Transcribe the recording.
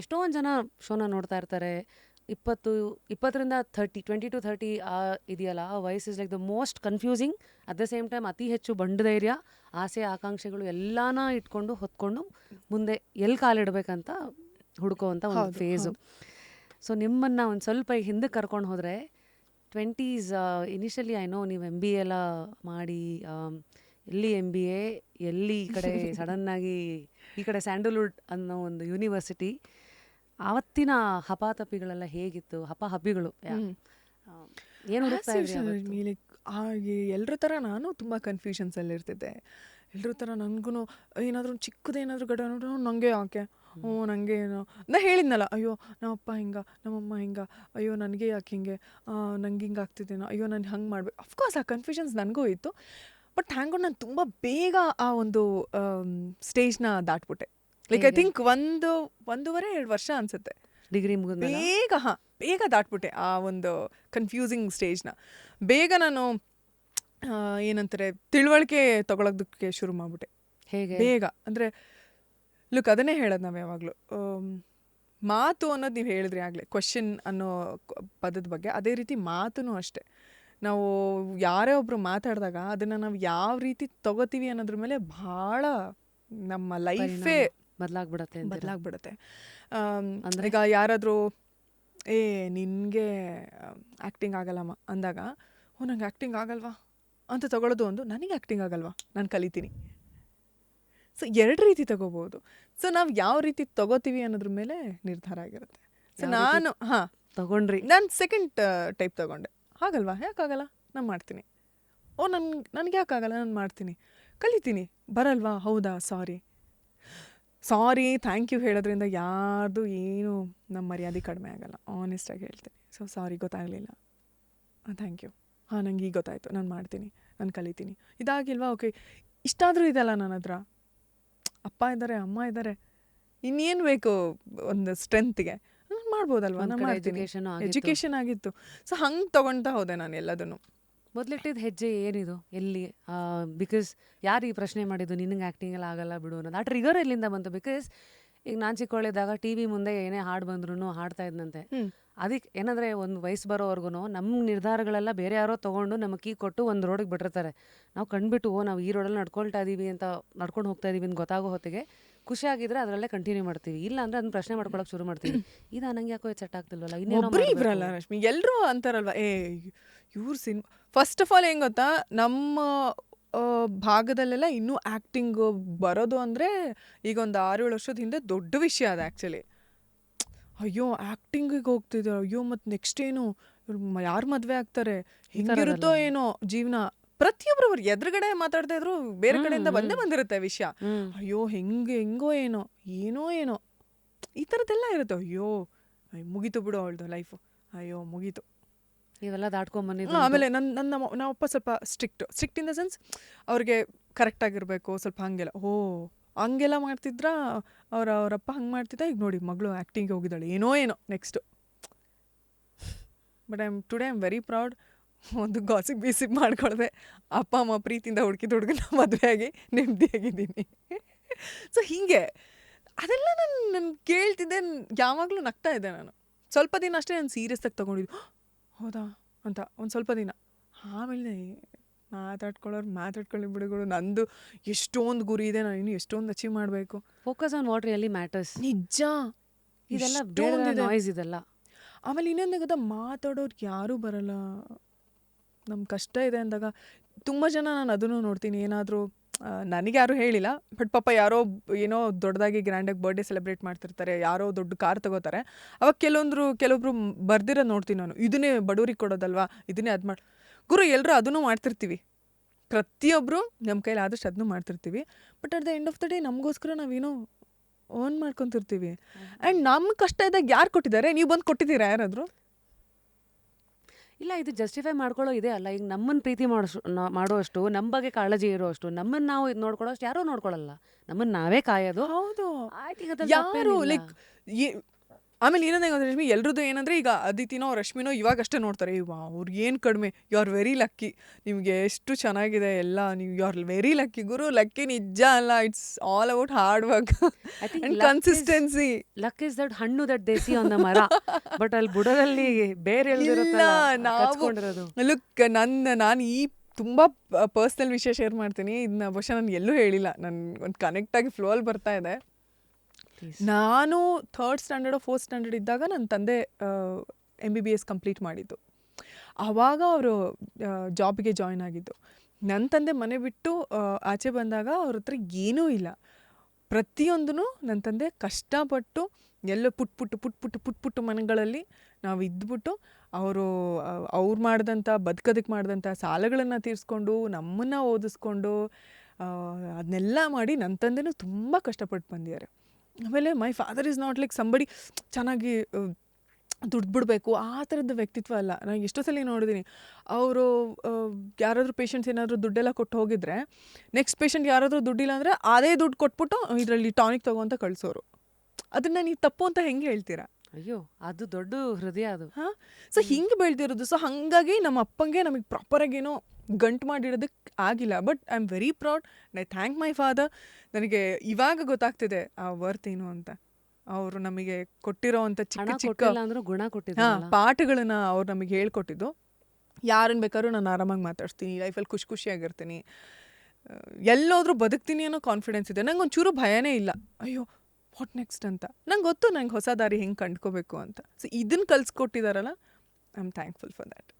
ಎಷ್ಟೊಂದು ಜನ ಶೋನ ನೋಡ್ತಾ ಇರ್ತಾರೆ. 20ರಿಂದ 20 to 30 ಇದೆಯಲ್ಲ, ಆ ವಯಸ್ಸು is like the most confusing. At the same time ಅತಿ ಹೆಚ್ಚು ಬಂಡು ಧೈರ್ಯ, ಆಸೆ ಆಕಾಂಕ್ಷೆಗಳು ಎಲ್ಲಾನ ಇಟ್ಕೊಂಡು ಹೊತ್ಕೊಂಡು ಮುಂದೆ ಎಲ್ಲಿ ಕಾಲಿಡ್ಬೇಕಂತ ಹುಡ್ಕೋವಂಥ ಒಂದು ಫೇಸು. ಸೊ ನಿಮ್ಮನ್ನು ಒಂದು ಸ್ವಲ್ಪ ಹಿಂದಕ್ಕೆ ಕರ್ಕೊಂಡು ಹೋದರೆ 20s ಇನಿಷಿಯಲಿ ಐ ನೋ ನೀವು MBA ಎಲ್ಲ ಮಾಡಿ, ಎಲ್ಲಿ MBA, ಎಲ್ಲಿ ಈ ಕಡೆ ಸಡನ್ನಾಗಿ ಈ ಕಡೆ ಸ್ಯಾಂಡಲ್ವುಡ್ ಅನ್ನೋ ಒಂದು ಯೂನಿವರ್ಸಿಟಿ. ಆವತ್ತಿನ ಹಪಾತಪಿಗಳೆಲ್ಲ ಹೇಗಿತ್ತು? ಹಪಿಗಳು ಏನು ಹುಡುಕ್ತಾ ಇದ್ರಿ? ಹಾಗೆ ಎಲ್ಲರ ಥರ ನಾನು ತುಂಬ ಕನ್ಫ್ಯೂಷನ್ಸಲ್ಲಿ ಇರ್ತಿದ್ದೆ. ಎಲ್ಲರ ಥರ ನನಗೂ ಏನಾದರೂ ಚಿಕ್ಕದೇನಾದರೂ ಘಟ ನೋಡ್ರು ನನಗೆ ಯಾಕೆ, ನನಗೆ ಏನೋ ನಾ ಹೇಳಿದ್ನಲ್ಲ, ಅಯ್ಯೋ ನಮ್ಮಪ್ಪ ಹಿಂಗೆ, ನಮ್ಮಮ್ಮ ಹಿಂಗೆ, ಅಯ್ಯೋ ನನಗೆ ಯಾಕೆ ಹಿಂಗೆ, ನಂಗೆ ಹಿಂಗೆ ಆಗ್ತಿದ್ದೇನೋ, ಅಯ್ಯೋ ನಾನು ಹಂಗೆ ಮಾಡ್ಬೇಕು. ಅಫ್ಕೋರ್ಸ್ ಆ ಕನ್ಫ್ಯೂಷನ್ಸ್ ನನಗೂ ಇತ್ತು. ಬಟ್ ಹ್ಯಾಂಗೋ ನಾನು ತುಂಬ ಬೇಗ ಆ ಒಂದು ಸ್ಟೇಜ್ನ ದಾಟ್ಬಿಟ್ಟೆ. ಲೈಕ್ ಐ ಥಿಂಕ್ 1.5-2 ವರ್ಷ ಅನಿಸುತ್ತೆ, ಡಿಗ್ರಿ ಮುಗಿದ ಬೇಗ ದಾಟ್ಬಿಟ್ಟೆ ಆ ಒಂದು ಕನ್ಫ್ಯೂಸಿಂಗ್ ಸ್ಟೇಜ್ನ. ಬೇಗ ನಾನು ಏನಂತಾರೆ ತಿಳುವಳಿಕೆ ತಗೊಳೋದಕ್ಕೆ ಶುರು ಮಾಡಿಬಿಟ್ಟೆ. ಹೇಗೆ? ಬೇಗ ಅಂದರೆ ಲುಕ್ ಅದನ್ನೇ ಹೇಳೋದು ನಾವು ಯಾವಾಗಲೂ. ಮಾತು ಅನ್ನೋದು ನೀವು ಹೇಳಿದ್ರಿ ಆಗಲೇ, ಕ್ವಶನ್ ಅನ್ನೋ ಪದದ ಬಗ್ಗೆ. ಅದೇ ರೀತಿ ಮಾತೂ ಅಷ್ಟೆ. ನಾವು ಯಾರೇ ಒಬ್ಬರು ಮಾತಾಡಿದಾಗ ಅದನ್ನು ನಾವು ಯಾವ ರೀತಿ ತಗೋತೀವಿ ಅನ್ನೋದ್ರ ಮೇಲೆ ಭಾಳ ನಮ್ಮ ಲೈಫೇ ಬದಲಾಗ್ಬಿಡುತ್ತೆ. ಈಗ ಯಾರಾದರೂ ನಿನಗೆ ಆ್ಯಕ್ಟಿಂಗ್ ಆಗಲ್ಲಮ್ಮ ಅಂದಾಗ, ನಂಗೆ ಆ್ಯಕ್ಟಿಂಗ್ ಆಗಲ್ವಾ ಅಂತ ತಗೊಳ್ಳೋದು ಒಂದು, ನನಗೆ ಆ್ಯಕ್ಟಿಂಗ್ ಆಗಲ್ವಾ, ನಾನು ಕಲಿತೀನಿ. ಸೊ 2 ರೀತಿ ತಗೋಬೋದು. ಸೊ ನಾವು ಯಾವ ರೀತಿ ತಗೋತೀವಿ ಅನ್ನೋದ್ರ ಮೇಲೆ ನಿರ್ಧಾರ ಆಗಿರುತ್ತೆ. ಸೊ ನಾನು ತಗೊಂಡ್ರಿ, ನಾನು ಸೆಕೆಂಡ್ ಟೈಪ್ ತಗೊಂಡೆ. ಆಗಲ್ವಾ, ಯಾಕಾಗಲ್ಲ, ನಾನು ಮಾಡ್ತೀನಿ. ನನಗೆ ಯಾಕಾಗಲ್ಲ, ನಾನು ಮಾಡ್ತೀನಿ, ಕಲಿತೀನಿ. ಬರಲ್ವಾ, ಹೌದಾ, ಸಾರಿ ಥ್ಯಾಂಕ್ ಯು ಹೇಳೋದ್ರಿಂದ ಯಾರ್ದು ಏನು ನಮ್ಮ ಮರ್ಯಾದೆ ಕಡಿಮೆ ಆಗಲ್ಲ. ಆನೆಸ್ಟಾಗಿ ಹೇಳ್ತೀನಿ. ಸೊ ಸಾರಿ, ಗೊತ್ತಾಗಲಿಲ್ಲ, ಥ್ಯಾಂಕ್ ಯು, ನಂಗೆ ಈಗ ಗೊತ್ತಾಯಿತು, ನಾನು ಮಾಡ್ತೀನಿ, ನಾನು ಕಲಿತೀನಿ. ಇದಾಗಿಲ್ವಾ, ಓಕೆ, ಇಷ್ಟಾದರೂ ಇದೆಲ್ಲ ನನ್ನ ಹತ್ರ, ಅಪ್ಪ ಇದ್ದಾರೆ, ಅಮ್ಮ ಇದ್ದಾರೆ, ಇನ್ನೇನು ಬೇಕು ಒಂದು ಸ್ಟ್ರೆಂತ್ಗೆ, ಮಾಡ್ಬೋದಲ್ವಾ, ನಾನು ಮಾಡ್ತೀನಿ. ಎಜುಕೇಷನ್ ಆಗಿತ್ತು. ಸೊ ಹಂಗೆ ತೊಗೊಳ್ತಾ ಹೋದೆ ನಾನು ಎಲ್ಲದನ್ನು. ಮೊದಲಿಟ್ಟಿದ್ದು ಹೆಜ್ಜೆ ಏನಿದು, ಎಲ್ಲಿ? ಬಿಕಾಸ್ ಯಾರು ಈ ಪ್ರಶ್ನೆ ಮಾಡಿದ್ದು ನಿನಗೆ ಆ್ಯಕ್ಟಿಂಗ್ ಎಲ್ಲ ಆಗಲ್ಲ ಬಿಡು ಅನ್ನೋದು? ಆ ಟ್ರಿಗರ್ ಎಲ್ಲಿಂದ ಬಂತು? ಬಿಕಾಸ್ ಈಗ ನಾನು ಚಿಕ್ಕವಳಿದ್ದಾಗ TV ಮುಂದೆ ಏನೇ ಹಾಡು ಬಂದ್ರೂ ಹಾಡ್ತಾ ಇದ್ನಂತೆ. ಅದಕ್ಕೆ ಏನಂದರೆ ಒಂದು ವಯಸ್ಸು ಬರೋವರೆಗೂ ನಮ್ಮ ನಿರ್ಧಾರಗಳೆಲ್ಲ ಬೇರೆ ಯಾರೋ ತೊಗೊಂಡು ನಮಗೆ ಕೀ ಕೊಟ್ಟು ಒಂದು ರೋಡಿಗೆ ಬಿಟ್ಟಿರ್ತಾರೆ. ನಾವು ಕಂಡುಬಿಟ್ಟು ನಾವು ಈ ರೋಡಲ್ಲಿ ನಡ್ಕೊಳ್ತಾ ಇದ್ದೀವಿ ಅಂತ, ನಡ್ಕೊಂಡು ಹೋಗ್ತಾ ಇದ್ದೀವಿ ಅಂತ ಗೊತ್ತಾಗೋ ಹೊತ್ತಿಗೆ ಖುಷಿಯಾಗಿದ್ರೆ ಅದರಲ್ಲೇ ಕಂಟಿನ್ಯೂ ಮಾಡ್ತೀವಿ. ಇಲ್ಲ ಅಂದರೆ ಅದನ್ನ ಪ್ರಶ್ನೆ ಮಾಡ್ಕೊಳಕ್ಕೆ ಶುರು ಮಾಡ್ತೀವಿ. ಇದು ನಂಗೆ ಯಾಕೋ ಸೆಟ್ ಆಗ್ತಿಲ್ವಲ್ಲ, ಒಬ್ಬರು ಇಬ್ಬರಲ್ಲ ರಶ್ಮಿ, ಎಲ್ಲರೂ ಅಂತಾರಲ್ವ, ಇವ್ರು ಫಸ್ಟ್ ಆಫ್ ಆಲ್ ಹೆಂಗೆ ಗೊತ್ತಾ, ನಮ್ಮ ಭಾಗದಲ್ಲೆಲ್ಲ ಇನ್ನೂ ಆ್ಯಕ್ಟಿಂಗ್ ಬರೋದು ಅಂದರೆ ಈಗ ಒಂದು 6-7 ವರ್ಷದ ಹಿಂದೆ ದೊಡ್ಡ ವಿಷಯ ಅದು ಆ್ಯಕ್ಚುಲಿ. ಅಯ್ಯೋ ಆ್ಯಕ್ಟಿಂಗಿಗೆ ಹೋಗ್ತಿದ್ರು, ಅಯ್ಯೋ ಮತ್ತು ನೆಕ್ಸ್ಟ್ ಏನು, ಯಾರು ಮದುವೆ ಆಗ್ತಾರೆ, ಹಿಂಗಿರುತ್ತೋ ಏನೋ ಜೀವನ. ಪ್ರತಿಯೊಬ್ಬರು ಅವ್ರು ಎದುರುಗಡೆ ಮಾತಾಡ್ತಾ ಇದ್ರು, ಬೇರೆ ಕಡೆಯಿಂದ ಬಂದಿರುತ್ತೆ ವಿಷಯ. ಅಯ್ಯೋ ಹೆಂಗೋ ಏನೋ ಈ ಥರದ್ದೆಲ್ಲ ಇರುತ್ತೆ. ಅಯ್ಯೋ ಮುಗೀತು ಬಿಡು ಅವಳದು ಲೈಫು, ಅಯ್ಯೋ ಮುಗೀತು, ಇವೆಲ್ಲ ದಾಟ್ಕೊಂಡ್ಬಂದಿದ್ದು. ಆಮೇಲೆ ನಮ್ಮಪ್ಪ ಸ್ವಲ್ಪ ಸ್ಟ್ರಿಕ್ಟ್ ಇನ್ ದ ಸೆನ್ಸ್, ಅವ್ರಿಗೆ ಕರೆಕ್ಟಾಗಿರಬೇಕು ಸ್ವಲ್ಪ, ಹಂಗೆಲ್ಲ ಹಂಗೆಲ್ಲ ಮಾಡ್ತಿದ್ರ ಅವರಪ್ಪ ಹಂಗೆ ಮಾಡ್ತಿದ್ದ. ಈಗ ನೋಡಿ ಮಗಳು ಆ್ಯಕ್ಟಿಂಗ್ಗೆ ಹೋಗಿದ್ದಾಳೆ, ಏನೋ next. But today I am very proud. ಒಂದು ಗಾಸಿಪ್ ಮಾಡ್ಕೊಳ್ದೆ, ಅಪ್ಪ ಅಮ್ಮ ಪ್ರೀತಿಯಿಂದ ಹುಡುಕಿದ ಹುಡುಗನ ಮದುವೆಯಾಗಿ ನೆಮ್ಮದಿಯಾಗಿದ್ದೀನಿ. ಸೊ ಹೀಗೆ ಅದೆಲ್ಲ ನಾನು ಕೇಳ್ತಿದ್ದೆ, ಯಾವಾಗಲೂ ನಗ್ತಾ ಇದ್ದೆ ನಾನು. ಸ್ವಲ್ಪ ದಿನ ಅಷ್ಟೇ ನಾನು ಸೀರಿಯಸ್ಸಾಗಿ ತೊಗೊಂಡಿದ್ದು, ಹೌದಾ ಅಂತ ಒಂದು ಸ್ವಲ್ಪ ದಿನ. ಆಮೇಲೆ ಮಾತಾಡ್ಕೊಳ್ಳಿ ಬಿಡುಗಳು, ನಂದು ಎಷ್ಟೊಂದು ಗುರಿ ಇದೆ, ನಾನು ಇನ್ನೂ ಎಷ್ಟೊಂದು ಅಚೀವ್ ಮಾಡಬೇಕು. Focus on what really matters. ನಿಜ, ಇದೆಲ್ಲ ನಾಯ್ಸ್ ಇದೆಲ್ಲ. ಆಮೇಲೆ ಇನ್ನೊಂದು ಗೊತ್ತಾ, ಮಾತಾಡೋರು ಯಾರೂ ಬರಲ್ಲ. ನಮ್ಮ ಕಷ್ಟ ಇದೆ ಅಂದಾಗ ತುಂಬ ಜನ, ನಾನು ಅದನ್ನು ನೋಡ್ತೀನಿ, ಏನಾದರೂ ನನಗೆ ಯಾರೂ ಹೇಳಿಲ್ಲ, ಬಟ್ ಪಾಪ ಯಾರೋ ಏನೋ ದೊಡ್ಡದಾಗಿ ಗ್ರ್ಯಾಂಡಾಗಿ ಬರ್ಡೇ ಸೆಲೆಬ್ರೇಟ್ ಮಾಡ್ತಿರ್ತಾರೆ, ಯಾರೋ ದೊಡ್ಡ ಕಾರ್ ತಗೋತಾರೆ. ಅವಾಗ ಕೆಲವೊಬ್ರು ಬರ್ದಿರೋದು ನೋಡ್ತೀನಿ ನಾನು, ಇದನ್ನೇ ಬಡವ್ರಿಗೆ ಕೊಡೋದಲ್ವಾ, ಇದನ್ನೇ ಅದು ಮಾಡಿ. ಗುರು ಎಲ್ಲರೂ ಅದನ್ನು ಮಾಡ್ತಿರ್ತೀವಿ, ಪ್ರತಿಯೊಬ್ಬರು ನಮ್ಮ ಕೈಲಿ ಆದಷ್ಟು ಅದನ್ನು ಮಾಡ್ತಿರ್ತೀವಿ. But at the end of the day ನಮಗೋಸ್ಕರ ನಾವೇನೋ ಓನ್ ಮಾಡ್ಕೊತಿರ್ತೀವಿ. ಆ್ಯಂಡ್ ನಮ್ಮ ಕಷ್ಟ ಇದ್ದಾಗ ಯಾರು ಕೊಟ್ಟಿದ್ದಾರೆ? ನೀವು ಬಂದು ಕೊಟ್ಟಿದ್ದೀರಾ ಯಾರಾದರೂ? ಇಲ್ಲ, ಇದು ಜಸ್ಟಿಫೈ ಮಾಡ್ಕೊಳ್ಳೋ ಇದೆ ಅಲ್ಲ. ಈಗ ನಮ್ಮನ್ನು ಪ್ರೀತಿ ಮಾಡೋಷ್ಟು, ನಮ್ಮ ಬಗ್ಗೆ ಕಾಳಜಿ ಇರೋಷ್ಟು, ನಮ್ಮನ್ನು ನಾವು ಇದು ನೋಡ್ಕೊಳ್ಳೋಷ್ಟು ಯಾರೂ ನೋಡ್ಕೊಳ್ಳಲ್ಲ. ನಮ್ಮನ್ನು ನಾವೇ ಕಾಯೋದು. ಹೌದು, ಆಯ್ತು, ಯಾರು ಲೈಕ್ ಆಮೇಲೆ ಏನಂದ್ರೆ ಗೊತ್ತಾ ರಶ್ಮಿ, ಎಲ್ರದ್ದು ಏನಂದರೆ ಈಗ ಅದಿತಿನೋ ರಶ್ಮಿನೋ ಇವಾಗಷ್ಟೇ ನೋಡ್ತಾರೆ. ಇವಾ ಅವ್ರಿಗೆ ಏನು ಕಡಿಮೆ, ಯು ಆರ್ ವೆರಿ ಲಕ್ಕಿ, ನಿಮಗೆ ಎಷ್ಟು ಚೆನ್ನಾಗಿದೆ ಎಲ್ಲ, ನೀವು ಯು ಆರ್ ವೆರಿ ಲಕ್ಕಿ. ಗುರು, ಲಕ್ಕಿ ನಿಜ ಅಲ್ಲ, it's all about hard work I think and consistency. Luck is that ಹಣ್ಣು ದಟ್ ದೇಸಿ ಆನ್ ದ ಮರ, ಬಟ್ ಅಲ್ಲಿ ಬುಡದಲ್ಲಿ ಬೇರೆ ಇಲ್ಲ, ನಾವು ಲುಕ್ ನಾನು ಈ ತುಂಬ ಪರ್ಸ್ನಲ್ ವಿಷಯ ಶೇರ್ ಮಾಡ್ತೀನಿ. ಇದನ್ನ ಬಹುಶಃ ನಾನು ಎಲ್ಲೂ ಹೇಳಿಲ್ಲ, ನಾನು ಒಂದು ಕನೆಕ್ಟಾಗಿ ಫ್ಲೋಲ್ಲಿ ಬರ್ತಾ ಇದೆ. ನಾನು 3rd ಸ್ಟ್ಯಾಂಡರ್ಡೋ 4th ಸ್ಟ್ಯಾಂಡರ್ಡ್ ಇದ್ದಾಗ ನನ್ನ ತಂದೆ MBBS ಕಂಪ್ಲೀಟ್ ಮಾಡಿದ್ದು. ಆವಾಗ ಅವರು ಜಾಬಿಗೆ ಜಾಯ್ನ್ ಆಗಿದ್ದು. ನನ್ನ ತಂದೆ ಮನೆ ಬಿಟ್ಟು ಆಚೆ ಬಂದಾಗ ಅವ್ರ ಹತ್ರ ಏನೂ ಇಲ್ಲ. ಪ್ರತಿಯೊಂದೂ ನನ್ನ ತಂದೆ ಕಷ್ಟಪಟ್ಟು ಎಲ್ಲೋ ಪುಟ್ಟು ಮನೆಗಳಲ್ಲಿ ನಾವು ಇದ್ಬಿಟ್ಟು ಅವ್ರು ಮಾಡಿದಂಥ ಬದುಕೋದಕ್ಕೆ ಮಾಡಿದಂಥ ಸಾಲಗಳನ್ನು ತೀರಿಸ್ಕೊಂಡು ನಮ್ಮನ್ನು ಓದಿಸ್ಕೊಂಡು ಅದನ್ನೆಲ್ಲ ಮಾಡಿ ನನ್ನ ತಂದೆನೂ ತುಂಬ ಕಷ್ಟಪಟ್ಟು ಬಂದಿದ್ದಾರೆ. ಆಮೇಲೆ my father is not like somebody ಚೆನ್ನಾಗಿ ದುಡ್ಡು ಬಿಡಬೇಕು ಆ ಥರದ ವ್ಯಕ್ತಿತ್ವ ಅಲ್ಲ. ನಾನು ಎಷ್ಟೋ ಸಲ ನೋಡಿದ್ದೀನಿ, ಅವರು ಯಾರಾದರೂ ಪೇಷಂಟ್ಸ್ ಏನಾದರೂ ದುಡ್ಡೆಲ್ಲ ಕೊಟ್ಟು ಹೋಗಿದ್ರೆ, ನೆಕ್ಸ್ಟ್ ಪೇಷಂಟ್ ಯಾರಾದರೂ ದುಡ್ಡಿಲ್ಲ ಅಂದರೆ ಅದೇ ದುಡ್ಡು ಕೊಟ್ಬಿಟ್ಟು ಇದರಲ್ಲಿ ಟಾನಿಕ್ ತಗೋ ಅಂತ ಕಳಿಸೋರು. ಅದನ್ನು ನೀವು ತಪ್ಪು ಅಂತ ಹೆಂಗೆ ಹೇಳ್ತೀರಾ? ಅಯ್ಯೋ, ಅದು ದೊಡ್ಡ ಹೃದಯ ಅದು. ಹಾಂ, ಸೊ ಹಿಂಗೆ ಬೆಳೆದಿರೋದು. ಸೊ ಹಾಗಾಗಿ ನಮ್ಮ ಅಪ್ಪಂಗೆ ನಮಗೆ ಪ್ರಾಪರಾಗೇನೋ ಗಂಟು ಮಾಡಿಡೋದಕ್ಕೆ ಆಗಿಲ್ಲ. But I am very proud and I thank my father. ನನಗೆ ಇವಾಗ ಗೊತ್ತಾಗ್ತಿದೆ ಆ ವರ್ತ್ ಏನು ಅಂತ. ಅವರು ನಮಗೆ ಕೊಟ್ಟಿರೋ ಅಂಥ ಚಿಕ್ಕ ಚಿಕ್ಕ ಗುಣ ಕೊಟ್ಟಿದ್ದಾರೆ, ಪಾಠಗಳನ್ನ ಅವ್ರು ನಮಗೆ ಹೇಳ್ಕೊಟ್ಟಿದ್ದು. ಯಾರನ್ನು ಬೇಕಾದ್ರೂ ನಾನು ಆರಾಮಾಗಿ ಮಾತಾಡ್ತೀನಿ, ಲೈಫಲ್ಲಿ ಖುಷಿಯಾಗಿರ್ತೀನಿ, ಎಲ್ಲೋದ್ರೂ ಬದುಕ್ತೀನಿ ಅನ್ನೋ ಕಾನ್ಫಿಡೆನ್ಸ್ ಇದೆ. ನಂಗೆ ಒಂಚೂರು ಭಯನೇ ಇಲ್ಲ. ಅಯ್ಯೋ ವಾಟ್ ನೆಕ್ಸ್ಟ್ ಅಂತ. ನಂಗೆ ಗೊತ್ತು ನಂಗೆ ಹೊಸ ದಾರಿ ಹೆಂಗೆ ಕಂಡ್ಕೋಬೇಕು ಅಂತ. ಸೊ ಇದನ್ನು ಕಲಿಸ್ಕೊಟ್ಟಿದ್ದಾರಲ್ಲ, I am thankful for that.